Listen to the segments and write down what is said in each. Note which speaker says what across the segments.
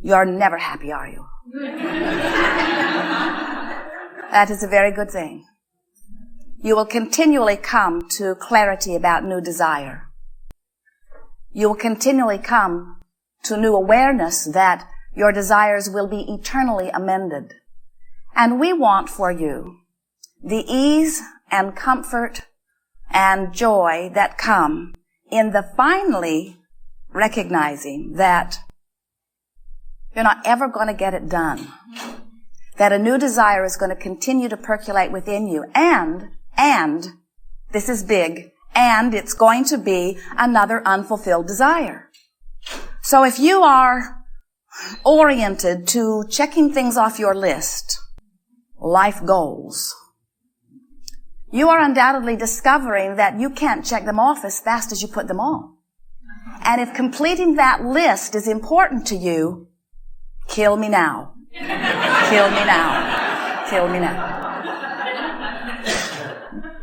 Speaker 1: You're never happy, are you? That is a very good thing. You will continually come to clarity about new desire. You will continually come to new awareness that your desires will be eternally amended. And we want for you the ease and comfort and joy that come in the finally recognizing that you're not ever going to get it done. That a new desire is going to continue to percolate within you. And, this is big, and it's going to be another unfulfilled desire. So if you are oriented to checking things off your list, life goals, you are undoubtedly discovering that you can't check them off as fast as you put them on. And if completing that list is important to you, kill me now. Kill me now. Kill me now.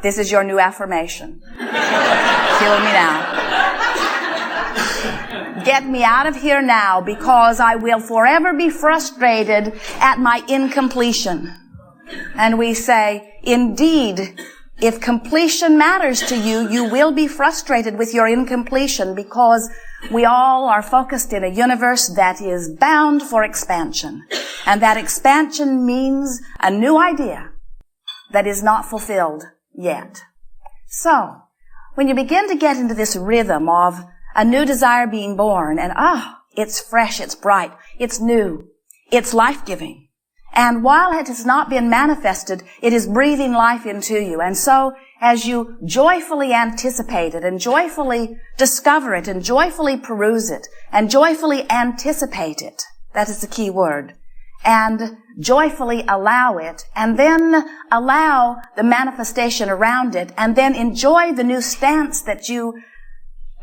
Speaker 1: This is your new affirmation. Kill me now. Get me out of here now, because I will forever be frustrated at my incompletion. And we say, indeed, if completion matters to you, you will be frustrated with your incompletion, because we all are focused in a universe that is bound for expansion. And that expansion means a new idea that is not fulfilled yet. So, when you begin to get into this rhythm of a new desire being born, and it's fresh, it's bright, it's new, it's life-giving. And while it has not been manifested, it is breathing life into you. And so, as you joyfully anticipate it, and joyfully discover it, and joyfully peruse it, and joyfully anticipate it, that is the key word, and joyfully allow it, and then allow the manifestation around it, and then enjoy the new stance that you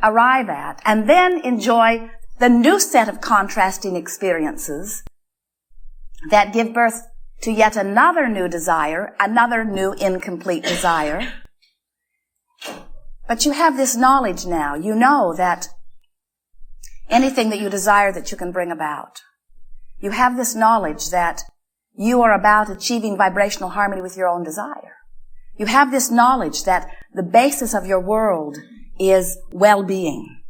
Speaker 1: arrive at, and then enjoy the new set of contrasting experiences that give birth to yet another new desire, another new incomplete desire. But you have this knowledge now. You know that anything that you desire that you can bring about. You have this knowledge that you are about achieving vibrational harmony with your own desire. You have this knowledge that the basis of your world is well-being.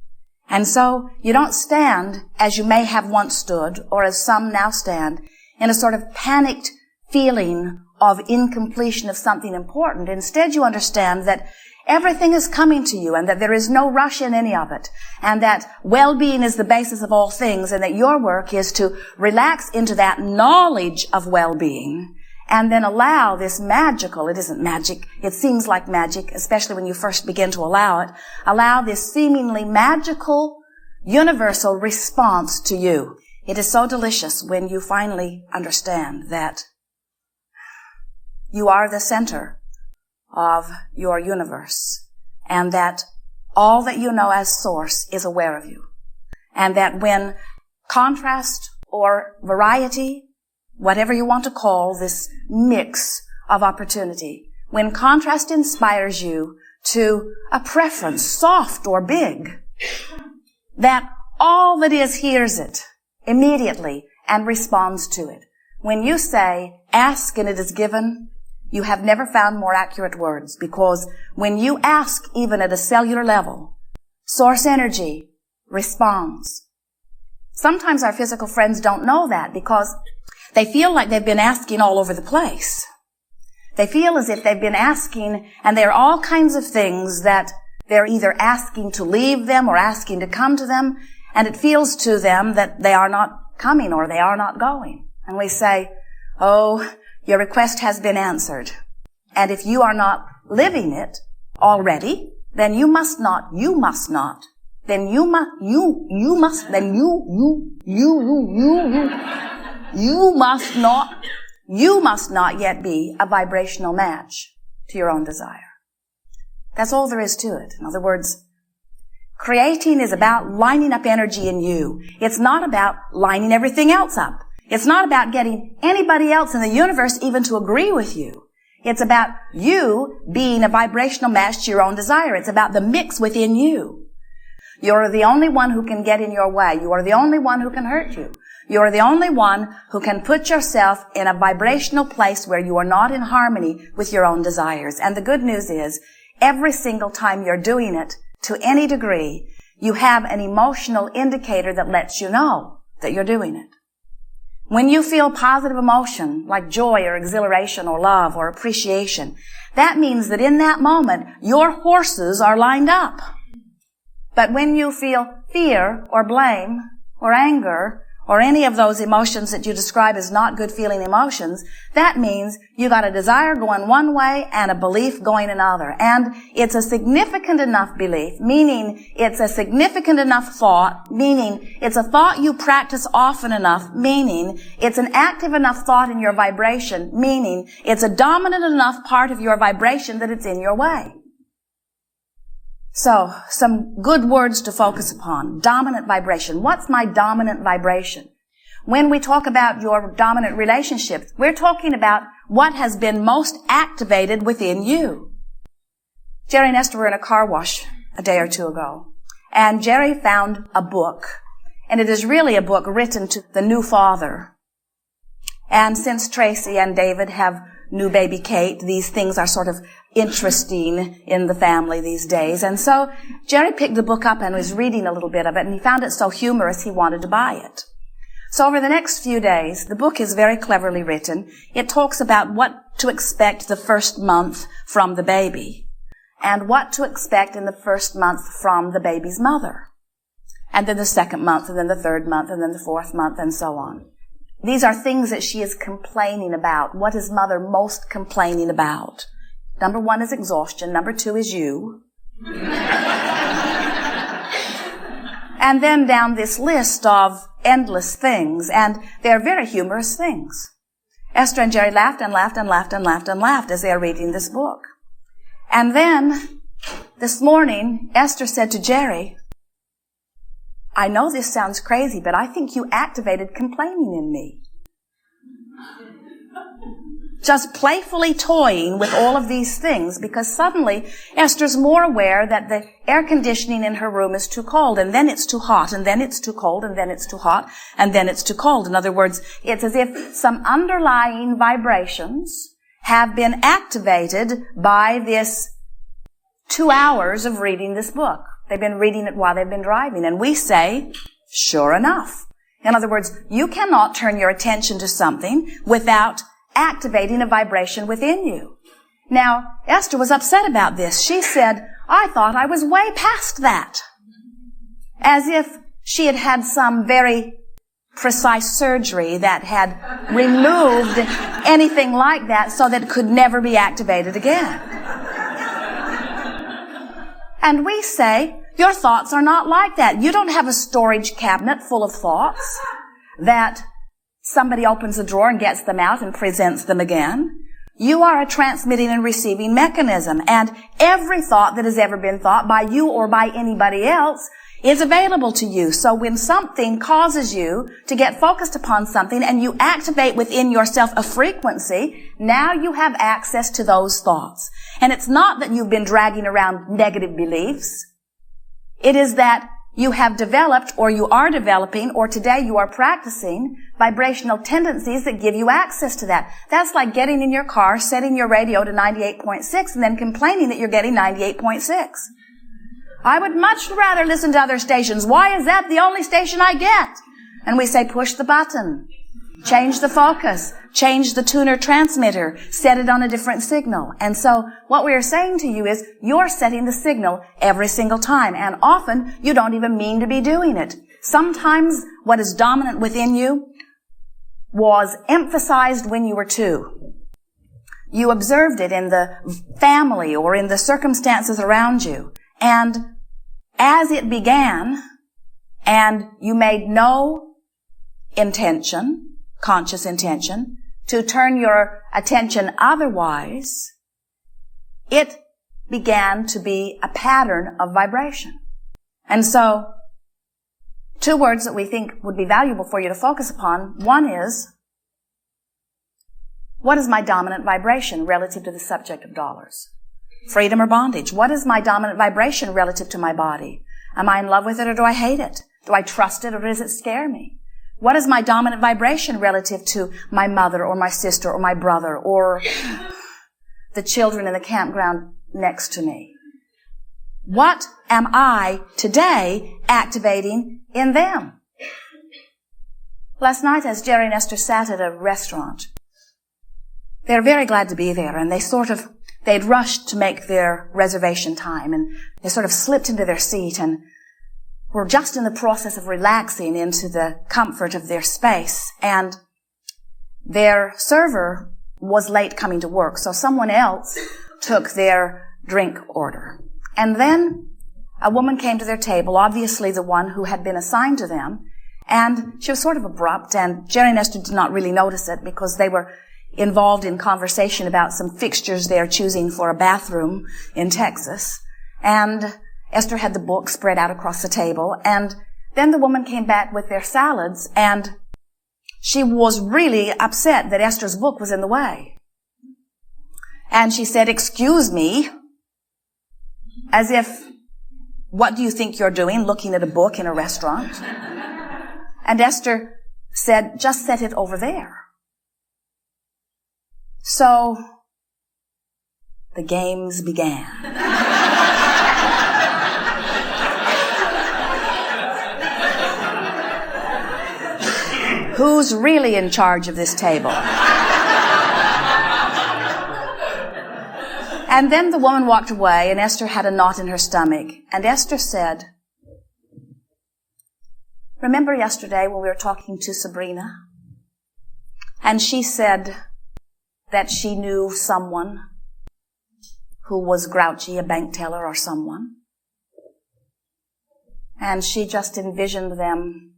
Speaker 1: And so you don't stand as you may have once stood, or as some now stand, in a sort of panicked feeling of incompletion of something important. Instead, you understand that everything is coming to you, and that there is no rush in any of it, and that well-being is the basis of all things, and that your work is to relax into that knowledge of well-being, and then allow this magical, it isn't magic, it seems like magic, especially when you first begin to allow it, allow this seemingly magical, universal response to you. It is so delicious when you finally understand that you are the center of your universe, and that all that you know as source is aware of you. And that when contrast or variety, whatever you want to call this mix of opportunity, when contrast inspires you to a preference, soft or big, that all that is hears it immediately and responds to it. When you say, ask and it is given, you have never found more accurate words, because when you ask even at a cellular level, source energy responds. Sometimes our physical friends don't know that, because they feel like they've been asking all over the place. They feel as if they've been asking, and there are all kinds of things that they're either asking to leave them or asking to come to them, and it feels to them that they are not coming or they are not going. And we say, oh, your request has been answered. And if you are not living it already, then you must not, then you must not yet be a vibrational match to your own desire. That's all there is to it. In other words, creating is about lining up energy in you. It's not about lining everything else up. It's not about getting anybody else in the universe even to agree with you. It's about you being a vibrational match to your own desire. It's about the mix within you. You are the only one who can get in your way. You are the only one who can hurt you. You are the only one who can put yourself in a vibrational place where you are not in harmony with your own desires. And the good news is, every single time you're doing it, to any degree, you have an emotional indicator that lets you know that you're doing it. When you feel positive emotion, like joy or exhilaration or love or appreciation, that means that in that moment, your horses are lined up. But when you feel fear or blame or anger or any of those emotions that you describe as not good feeling emotions, that means you got a desire going one way and a belief going another. And it's a significant enough belief, meaning it's a significant enough thought, meaning it's a thought you practice often enough, meaning it's an active enough thought in your vibration, meaning it's a dominant enough part of your vibration that it's in your way. So, some good words to focus upon. Dominant vibration. What's my dominant vibration? When we talk about your dominant relationships, we're talking about what has been most activated within you. Jerry and Esther were in a car wash a day or two ago, and Jerry found a book, and it is really a book written to the new father. And since Tracy and David have new baby Kate, these things are sort of interesting in the family these days. And so Jerry picked the book up and was reading a little bit of it, and he found it so humorous he wanted to buy it. So over the next few days, the book is very cleverly written. It talks about what to expect the first month from the baby, and what to expect in the first month from the baby's mother, and then the second month, and then the third month, and then the fourth month, and so on. These are things that she is complaining about. What is mother most complaining about? Number 1 is exhaustion. Number 2 is you. And then down this list of endless things, and they're very humorous things. Esther and Jerry laughed and laughed and laughed and laughed and laughed as they are reading this book. And then, this morning, Esther said to Jerry, I know this sounds crazy, but I think you activated complaining in me. Just playfully toying with all of these things, because suddenly Esther's more aware that the air conditioning in her room is too cold, and then it's too hot, and then it's too cold, and then it's too hot, and then it's too cold. In other words, it's as if some underlying vibrations have been activated by this 2 hours of reading this book. They've been reading it while they've been driving. And we say, sure enough. In other words, you cannot turn your attention to something without activating a vibration within you. Now, Esther was upset about this. She said, I thought I was way past that. As if she had had some very precise surgery that had removed anything like that so that it could never be activated again. And we say, your thoughts are not like that. You don't have a storage cabinet full of thoughts that somebody opens a drawer and gets them out and presents them again. You are a transmitting and receiving mechanism, and every thought that has ever been thought by you or by anybody else is available to you. So when something causes you to get focused upon something and you activate within yourself a frequency, now you have access to those thoughts. And it's not that you've been dragging around negative beliefs. It is that you have developed, or you are developing, or today you are practicing vibrational tendencies that give you access to that. That's like getting in your car, setting your radio to 98.6, and then complaining that you're getting 98.6. I would much rather listen to other stations. Why is that the only station I get? And we say, push the button. Change the focus. Change the tuner transmitter. Set it on a different signal. And so what we are saying to you is you're setting the signal every single time. And often you don't even mean to be doing it. Sometimes what is dominant within you was emphasized when you were 2. You observed it in the family or in the circumstances around you. And as it began, and you made no intention, conscious intention, to turn your attention otherwise, it began to be a pattern of vibration. And so, 2 words that we think would be valuable for you to focus upon. One is, what is my dominant vibration relative to the subject of dollars? Freedom or bondage? What is my dominant vibration relative to my body? Am I in love with it or do I hate it? Do I trust it or does it scare me? What is my dominant vibration relative to my mother or my sister or my brother or the children in the campground next to me? What am I today activating in them? Last night as Jerry and Esther sat at a restaurant, they were very glad to be there, and they'd rushed to make their reservation time, and they sort of slipped into their seat and were just in the process of relaxing into the comfort of their space. And their server was late coming to work, so someone else took their drink order. And then a woman came to their table, obviously the one who had been assigned to them, and she was sort of abrupt, and Jerry and Esther did not really notice it because they were involved in conversation about some fixtures they are choosing for a bathroom in Texas. And Esther had the book spread out across the table, and then the woman came back with their salads, and she was really upset that Esther's book was in the way. And she said, "Excuse me," as if, "What do you think you're doing, looking at a book in a restaurant?" And Esther said, "Just set it over there." So the games began. Who's really in charge of this table? And then the woman walked away, and Esther had a knot in her stomach. And Esther said, "Remember yesterday when we were talking to Sabrina? And she said that she knew someone who was grouchy, a bank teller or someone. And she just envisioned them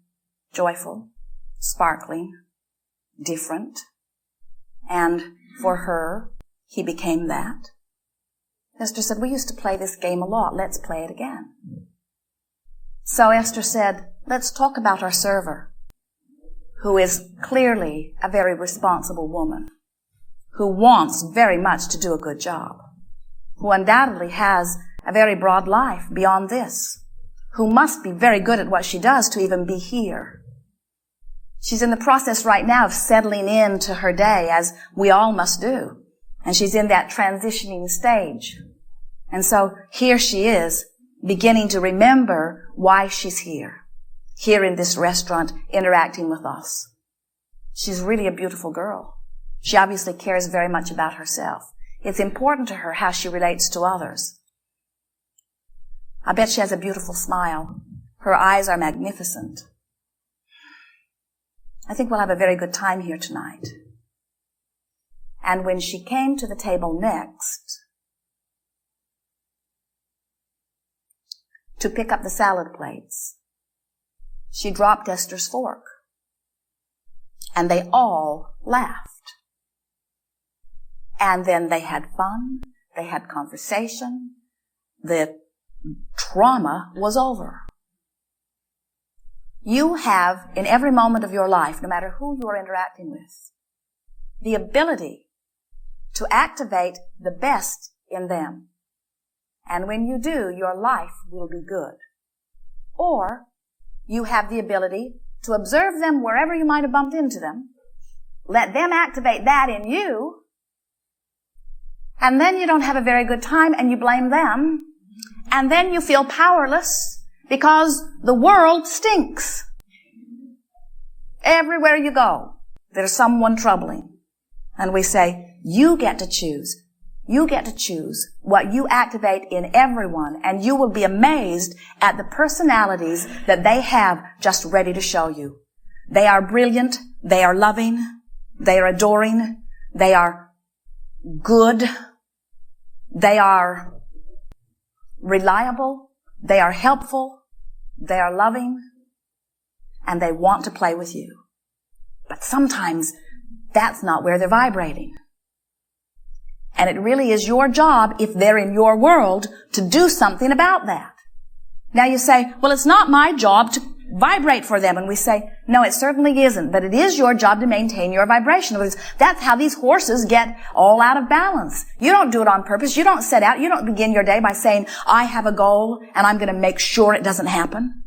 Speaker 1: joyful, sparkling, different. And for her, he became that." Esther said, "We used to play this game a lot. Let's play it again." So Esther said, "Let's talk about our server, who is clearly a very responsible woman, who wants very much to do a good job, who undoubtedly has a very broad life beyond this, who must be very good at what she does to even be here. She's in the process right now of settling into her day, as we all must do, and she's in that transitioning stage. And so here she is, beginning to remember why she's here in this restaurant, interacting with us. She's really a beautiful girl. She obviously cares very much about herself. It's important to her how she relates to others. I bet she has a beautiful smile. Her eyes are magnificent. I think we'll have a very good time here tonight." And when she came to the table next to pick up the salad plates, she dropped Esther's fork. And they all laughed. And then they had fun, they had conversation, the trauma was over. You have, in every moment of your life, no matter who you are interacting with, the ability to activate the best in them. And when you do, your life will be good. Or you have the ability to observe them wherever you might have bumped into them, let them activate that in you, and then you don't have a very good time and you blame them, and then you feel powerless because the world stinks. Everywhere you go, there's someone troubling. And we say, you get to choose. You get to choose what you activate in everyone, and you will be amazed at the personalities that they have just ready to show you. They are brilliant. They are loving. They are adoring. They are good. They are reliable. They are helpful. They are loving. And they want to play with you. But sometimes that's not where they're vibrating. And it really is your job, if they're in your world, to do something about that. Now you say, well, it's not my job to vibrate for them. And we say, no, it certainly isn't, but it is your job to maintain your vibration. That's how these horses get all out of balance. You don't do it on purpose. You don't set out. You don't begin your day by saying, I have a goal and I'm going to make sure it doesn't happen.